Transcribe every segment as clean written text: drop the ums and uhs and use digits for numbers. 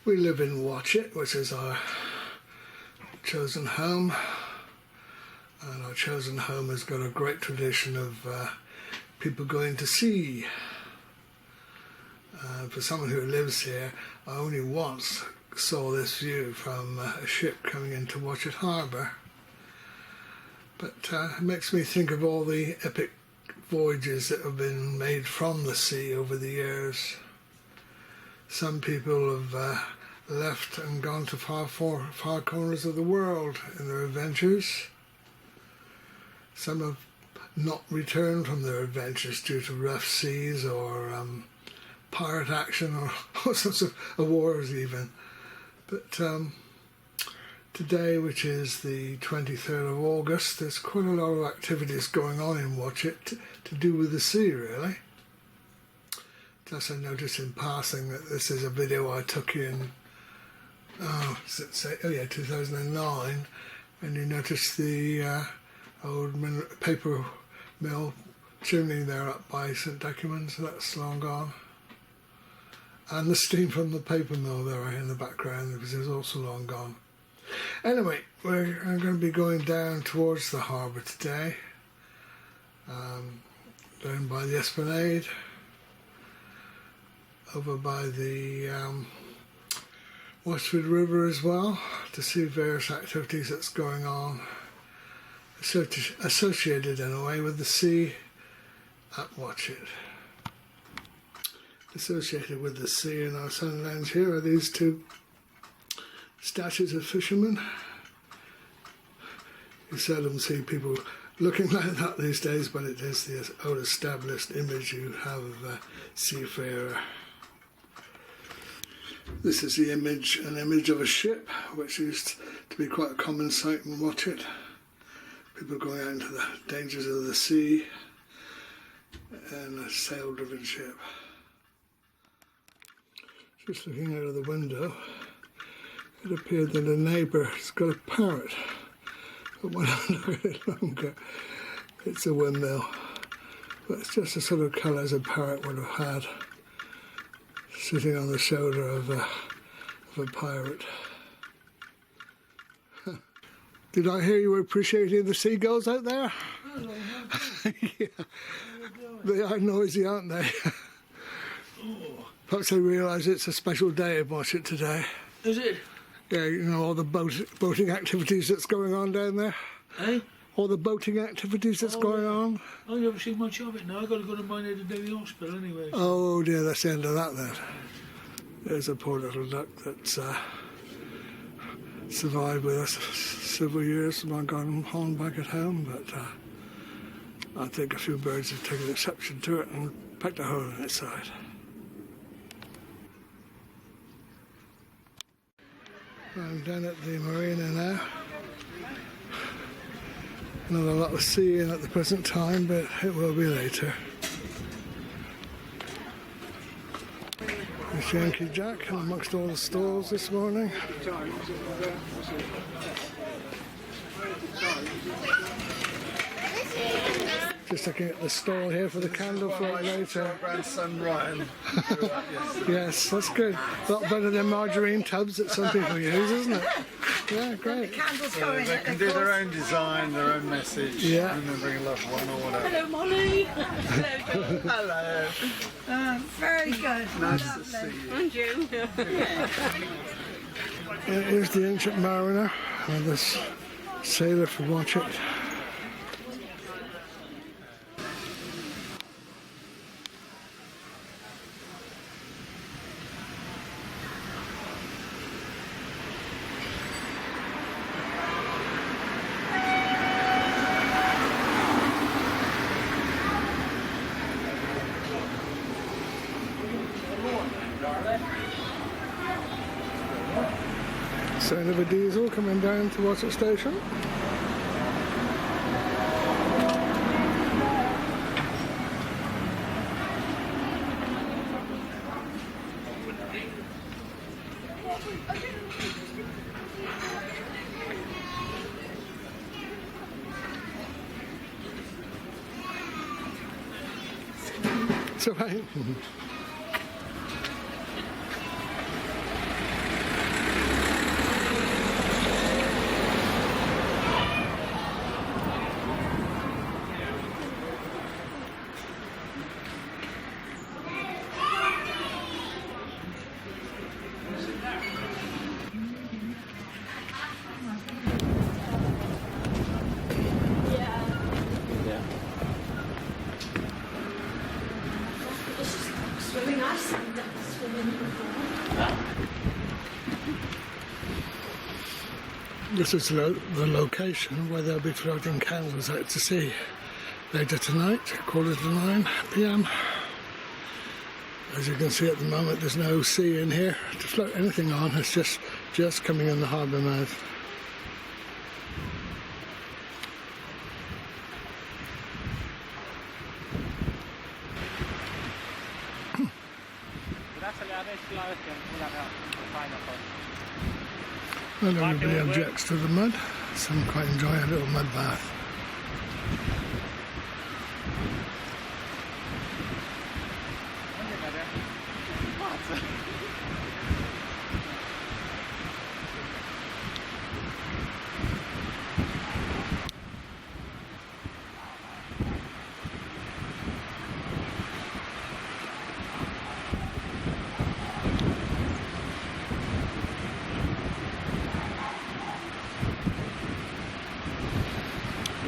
We live in Watchet, which is our chosen home, and our chosen home has got a great tradition of people going to sea. For someone who lives here, I only once saw this view from a ship coming into Watchet Harbour, but it makes me think of all the epic voyages that have been made from the sea over the years. Some people have left and gone to far corners of the world in their adventures. Some have not returned from their adventures due to rough seas or pirate action or all sorts of wars even. But today, which is the 23rd of August, there's quite a lot of activities going on in Watchet to do with the sea, really. Just I noticed in passing that this is a video I took in 2009, and you notice the old paper mill chimney there up by St Decumans, so that's long gone. And the steam from the paper mill there in the background, because it's also long gone. Anyway, I'm going to be going down towards the harbour today, down by the Esplanade, over by the Watchet River as well, to see various activities that's going on, associated in a way with the sea at Watchet. Associated with the sea in our sunlands here are these two statues of fishermen. You seldom see people looking like that these days, but it is the old established image you have of a seafarer. This is an image of a ship, which used to be quite a common sight in Watchet. People going out into the dangers of the sea in a sail-driven ship. Just looking out of the window, it appeared that a neighbour has got a parrot. But when I look at it longer, it's a windmill. But it's just the sort of colour as a parrot would have had, sitting on the shoulder of a pirate. Did I hear you were appreciating the seagulls out there? Hello, yeah. They are noisy, aren't they? Perhaps they realise it's a special day in Watchet today. Is it? Yeah, you know, all the boating activities that's going on down there. Eh? All the boating activities that's going on. I haven't seen much of it now. I've got to go to Marina and River hospital anyway. So. Oh dear, that's the end of that then. There's a poor little duck that's survived with us several years and I've gone home back at home, but I think a few birds have taken exception to it and pecked a hole in its side. I'm down at the marina now. Not a lot of sea in at the present time, but it will be later. There's Yankee Jack amongst all the stalls this morning. Just looking at the stall here for the candle float later. Grandson Ryan. Yes, that's good. A lot better than margarine tubs that some people use, isn't it? Yeah, great. So they can do their own design, their own message, yeah. And then bring a loved one or whatever. Hello, Molly. Hello. Hello. Very good. Nice to see you. And you. Here's the ancient mariner and this sailor from Watchet. Sound of a diesel coming down to Watchet Station. It's all right. This is the location where they'll be floating candles out to sea later tonight, 9:15 p.m. As you can see at the moment, there's no sea in here to float anything on. It's just coming in the harbour mouth. Not everybody objects to the mud. Some quite enjoy a little mud bath.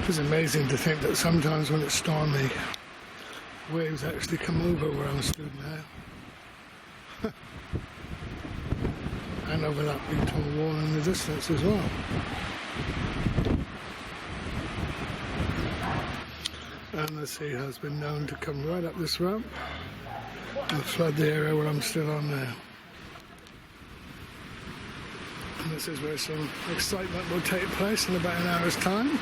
It's amazing to think that sometimes when it's stormy, waves actually come over where I'm stood now. And over that big tall wall in the distance as well. And the sea has been known to come right up this ramp and flood the area where I'm still on now. And this is where some excitement will take place in about an hour's time.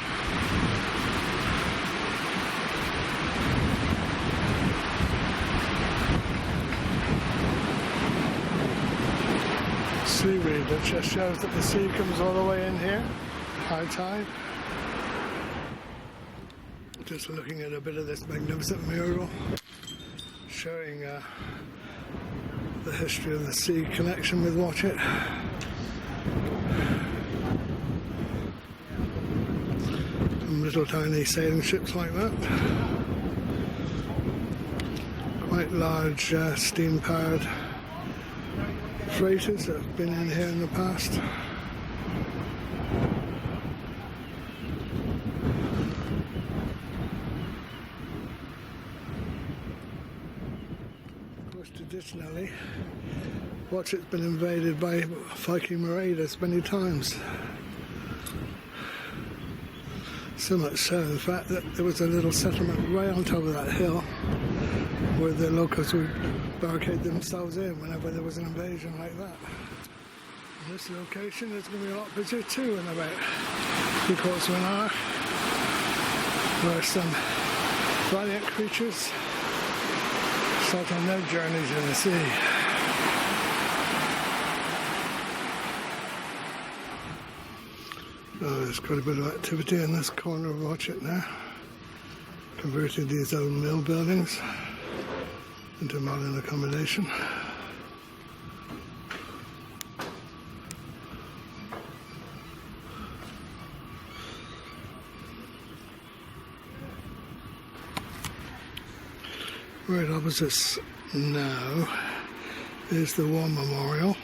Seaweed that just shows that the sea comes all the way in here, high tide. Just looking at a bit of this magnificent mural showing the history of the sea connection with Watchet. Some little tiny sailing ships like that. Quite large steam powered freighters that have been in here in the past. Of course, traditionally, Watchet's been invaded by Viking marauders many times. So much so, in fact, that there was a little settlement right on top of that hill where the locals would barricade themselves in whenever there was an invasion like that. And this location is going to be a lot busier too in about 3/4 of an hour, where some valiant creatures start on their journeys in the sea. Oh, there's quite a bit of activity in this corner of Watchet now, converting these old mill buildings into modern accommodation. Right opposite us now is the War Memorial,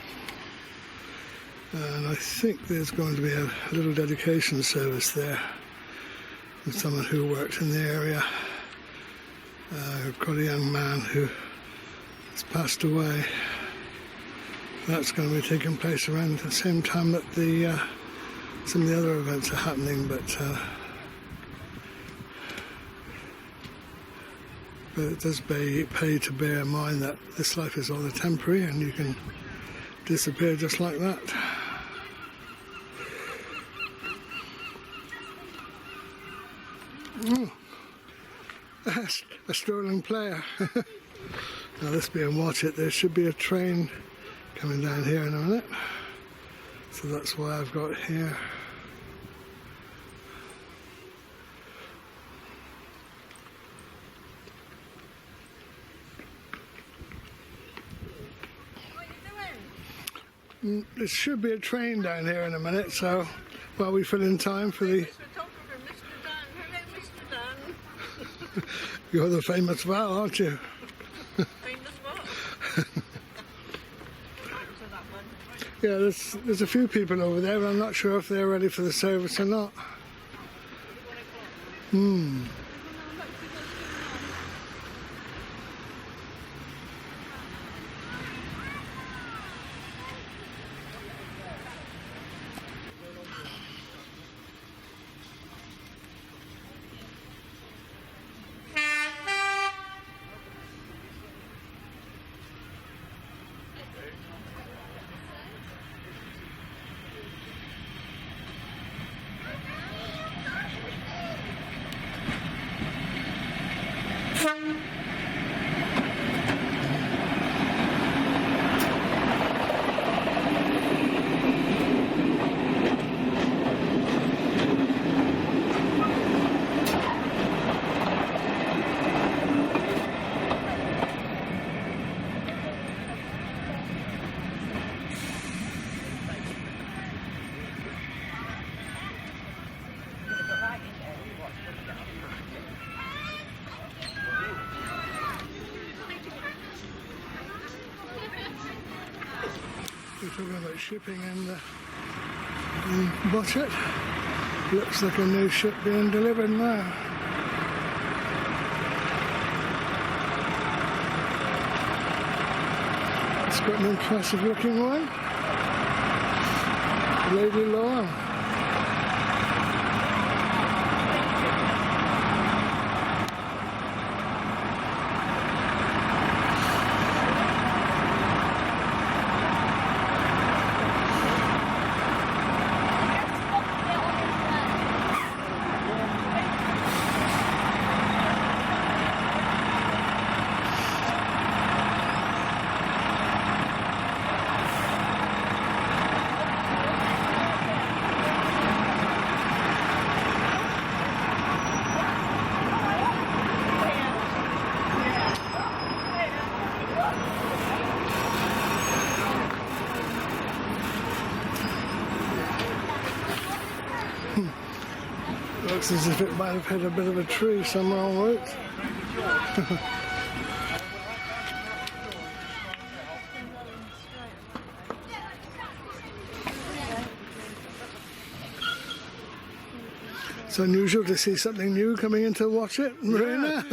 and I think there's going to be a little dedication service there with someone who worked in the area. I've got a young man who has passed away. That's going to be taking place around the same time that some of the other events are happening, but it does pay to bear in mind that this life is rather temporary and you can disappear just like that. Oh, a strolling player. Now, this being Watchet, there should be a train coming down here in a minute, so that's why I've got here. There should be a train down here in a minute, so while we fill in time for the... You're the famous Val, aren't you? Famous what? Yeah, there's a few people over there, but I'm not sure if they're ready for the service or not. talking about shipping and Watchet. Looks like a new ship being delivered now. It's quite an impressive looking one. Lady Lawn. Looks as if it might have hit a bit of a tree somewhere en route. It's unusual to see something new coming into Watchet, Marina.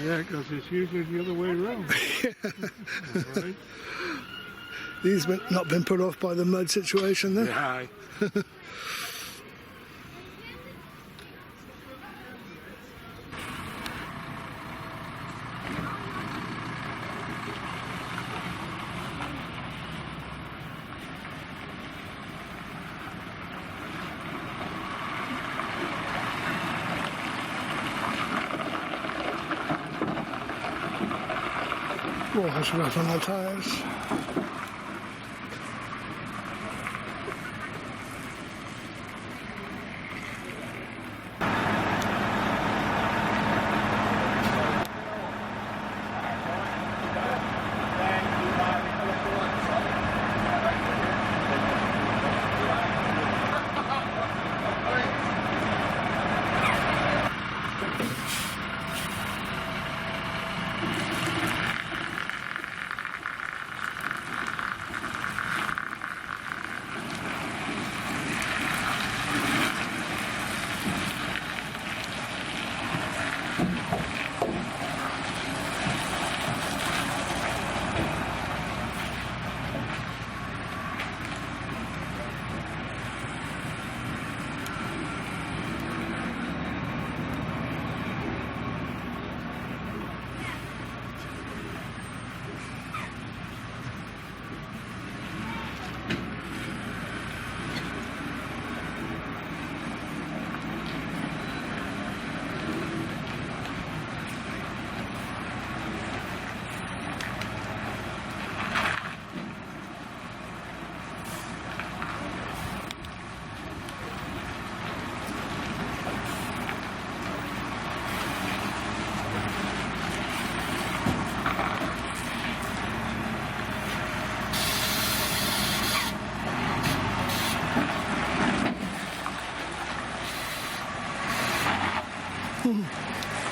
Yeah, because it's usually the other way around. Right. He's not been put off by the mud situation then. Yeah. Water's wet on the tyres.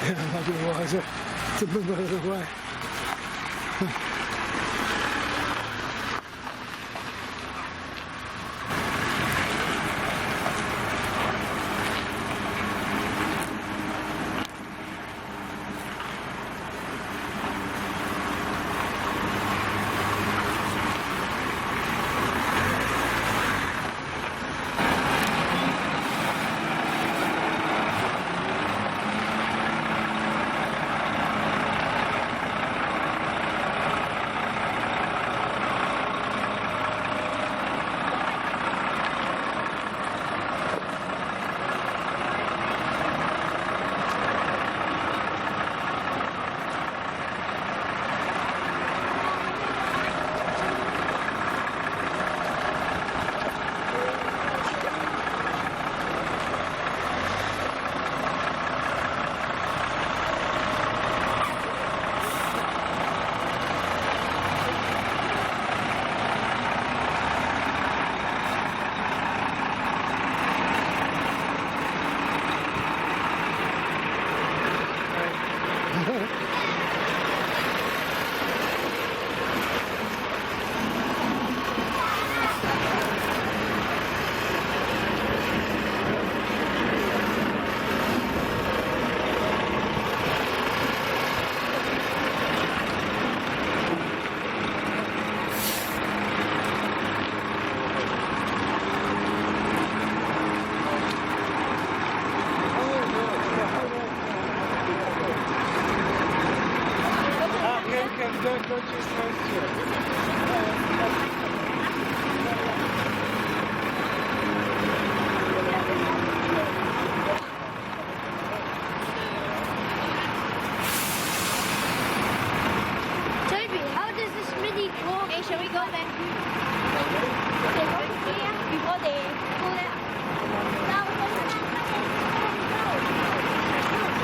Yeah, it might be wiser to move out of the way.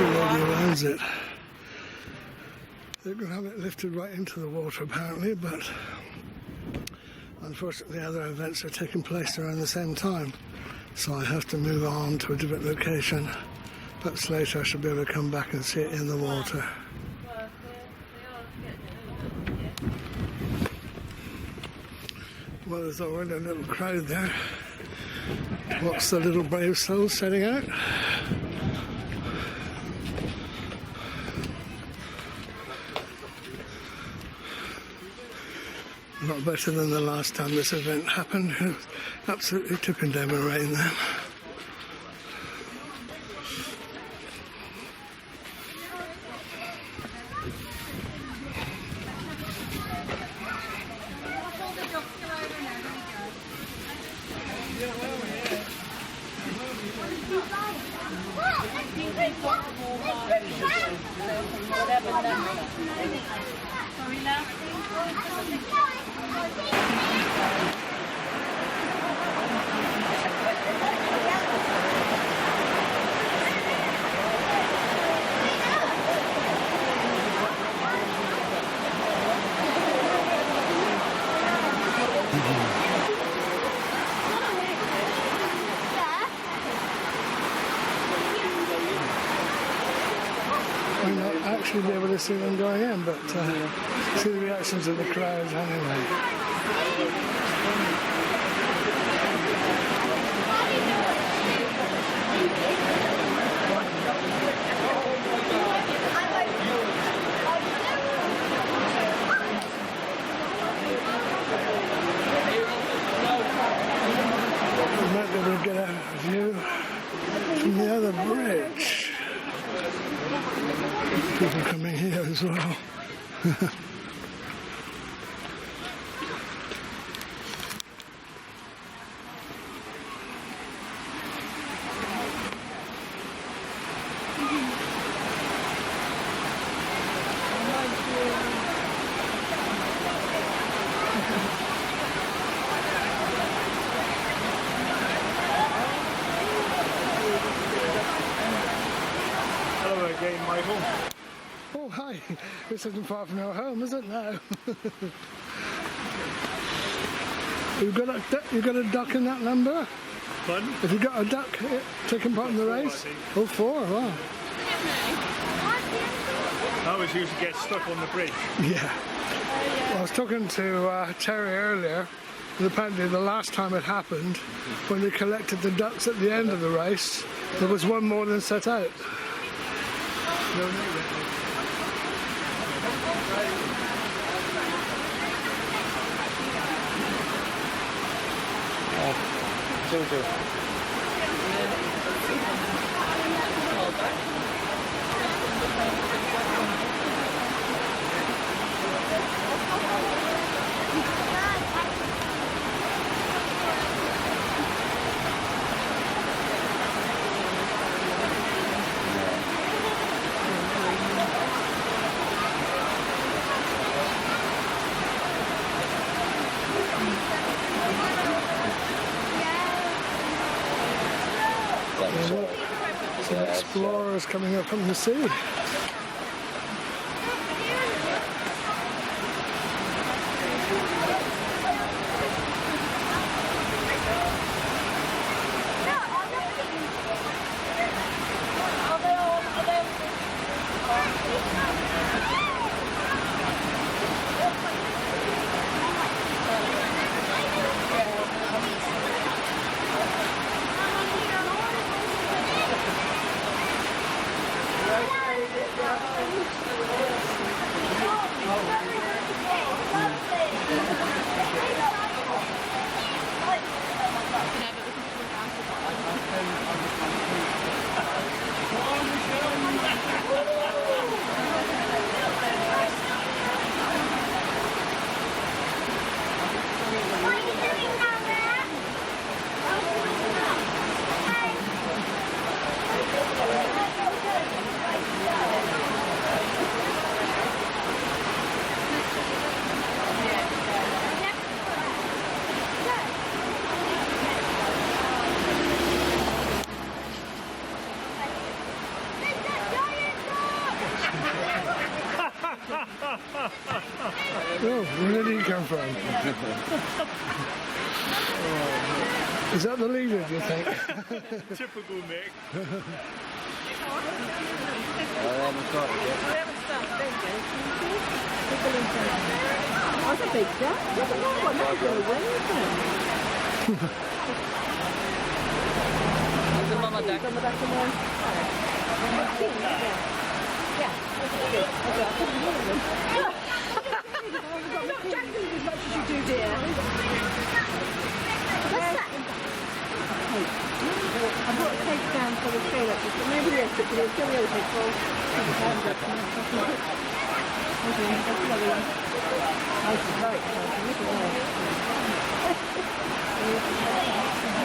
the lady who owns it. They're going to have it lifted right into the water apparently, but unfortunately other events are taking place around the same time, so I have to move on to a different location. Perhaps later I should be able to come back and see it in the water. Well, there's already a little crowd there. What's the little brave soul setting out? A lot better than the last time this event happened. It was absolutely tipping down with rain then. Might not actually be able to see them going in, but see the reactions of the crowds anyway. We might be able to get a view from the other bridge. People coming here as well. Hello again, Michael. Oh, hi. This isn't far from your home, is it now? You got a duck in that number? Fun? Have you got a duck taking part in the race? I think. Oh, 4, wow. I always used to get stuck on the bridge. Yeah. Well, I was talking to Terry earlier, and apparently the last time it happened, when they collected the ducks at the end of the race, there was one more than set out. Some explorers coming up from the sea. came from. Is that the leader, do you think? Typical Mick. That's a big duck. That's a long one. That's a win, isn't it? The mama duck. Some of that's in one. Yeah. Okay, I couldn't hear them. You're not jumping as much as you do, dear. What's that? I brought a cake down for the trailer. Maybe yes, but it's still the other cake.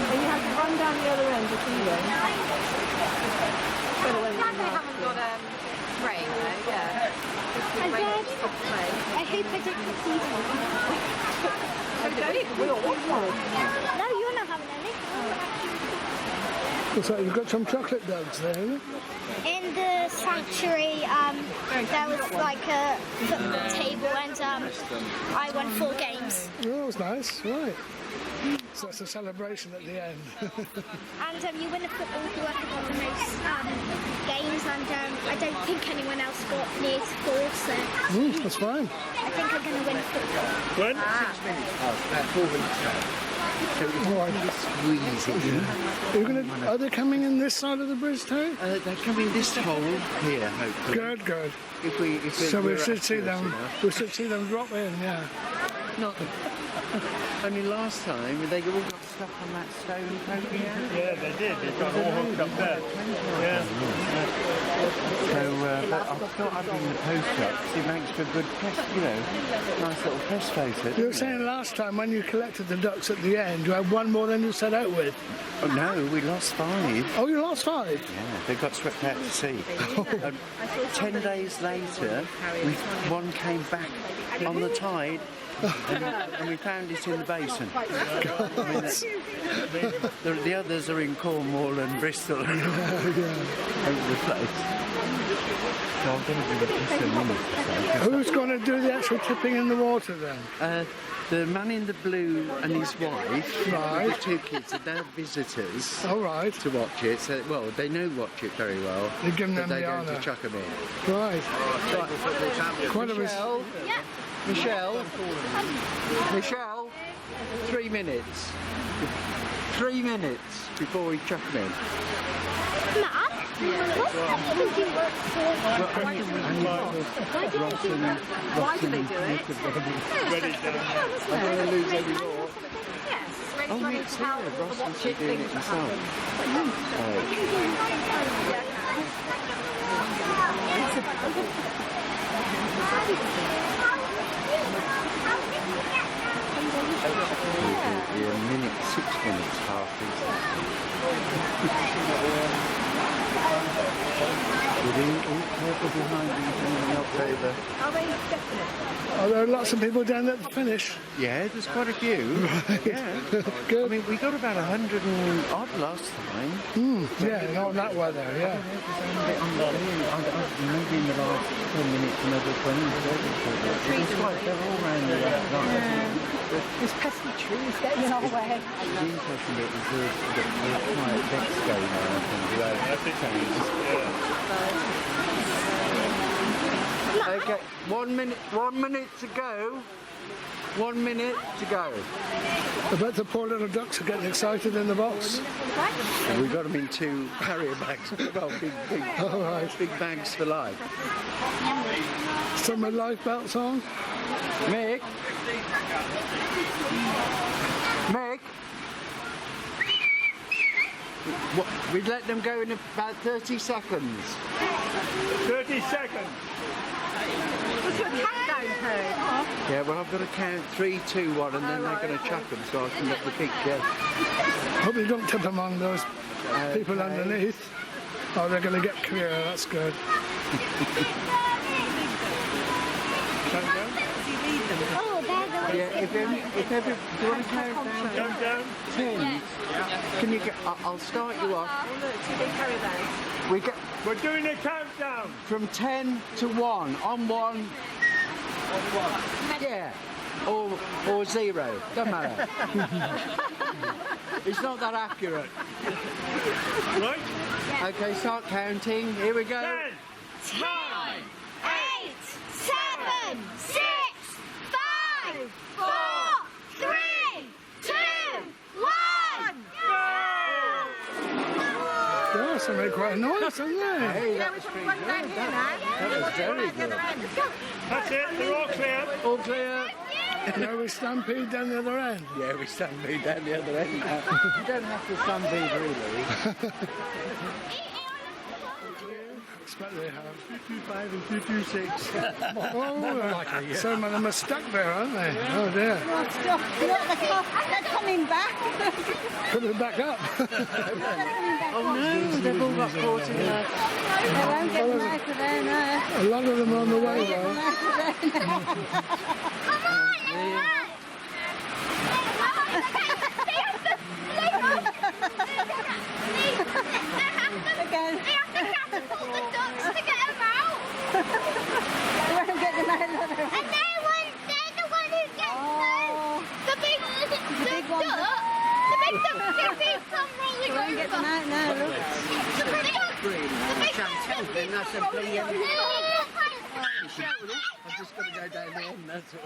And you have to run down the other end to see them. Glad they haven't got rain though, yeah. I hope I don't get seafood. We all want one. No, you're not having any. Looks like you've got some chocolate dogs there, isn't it? In the sanctuary, there was like a football table and I won 4 games. Oh, that was nice, right. So that's a celebration at the end. And you win a football whoever got the most games and I don't think anyone else got near to 4, so That's fine. I think I'm going to win football. When? 6 minutes. Oh, about 4 weeks ago. So it's Right. squeeze it in. Are they coming in this side of the bridge too? They're coming this hole here, hopefully. Good, good. If So we we're should see accurate them. enough. We should see them drop in, yeah. Not. Only last time they all got stuck on that stone poking out. Yeah, they did. They got all hooked up there. Yeah. So, but I thought I'd bring the post up because it makes for a good press, nice little press photo. You were saying last time when you collected the ducks at the end, you had one more than you set out with. Oh no, we lost 5. Oh, you lost 5? Yeah, they got swept out to sea. 10 days later, one came back on the tide. And we found it in the basin. I mean, the others are in Cornwall and Bristol and over the place. So I'm going to do it just a minute or so. Who's going to do the actual tipping in the water then? The man in the blue and his wife, Right. the 2 kids, are now visitors All right. to Watchet. So, well, they know Watchet very well. You're giving them but the they're going honour. to chuck them in. Right. Quite a Michelle, 3 minutes. 3 minutes before we chuck them in. Mum, what's that you do work for? Why do they do it? I'm going to lose every more. Yes. Oh, yeah, it's here. Ross must be doing it himself. You're a minute, 6 minutes half people behind you in October. Are they definite? Are there lots of people down at the finish? Yeah, there's quite a few. Yeah. Good. I mean, we got about 100 and odd last time. Yeah, not that weather, yeah. Maybe in the last 10 minutes, another 20. They're all around the There's pesky trees getting in our way. The interesting bit is the quiet decks going on, I think, Okay, 1 minute, 1 minute to go. 1 minute to go. I bet the poor little ducks are getting excited in the box. And we got them in 2 carrier bags. Well, All right. big bags for life. Some with life belts on. Mick? Mick? What, we'd let them go in about 30 seconds. 30 seconds. What's your countdown code? Yeah, well, I've got to count 3, 2, 1, and then they're going to chuck them so I can get the picture. Hope you don't tip among those people underneath. Oh, they're going to get clear, that's good. Oh, they're the Yeah, if every, do you want to count down? Count down. 10. Can you get, I'll start you off. Oh, look, 2 big carry bags. We get We're doing a countdown. from 10 to 1. On 1. Yeah. or 0. Doesn't matter. It's not that accurate. Right? Okay, start counting. Here we go. 10, 9, 8, 7, 6, 5, 4, 3, 2, 1. Yeah, so make quite a noise, haven't they? Hey, that was pretty good. That was very good. That's it, they're all clear. All clear. Now we stampede down the other end. Yeah, we stampede down the other end now. You don't have to stampede really. I expect they have. 225 and 226. Oh, some of them are stuck there, aren't they? Oh dear. They're coming back. Coming back up. Oh no, they've all got caught in there. They won't get them out of there, no. A lot of them are on the way though. They have to catapult the ducks to get them out. They won't get them out of there. And they're the one who gets the big duck. The big duck keeps on rolling They won't get them over. out now, look. The big duck. The big duck keeps on rolling over. I'm just going to go down the end, that's all.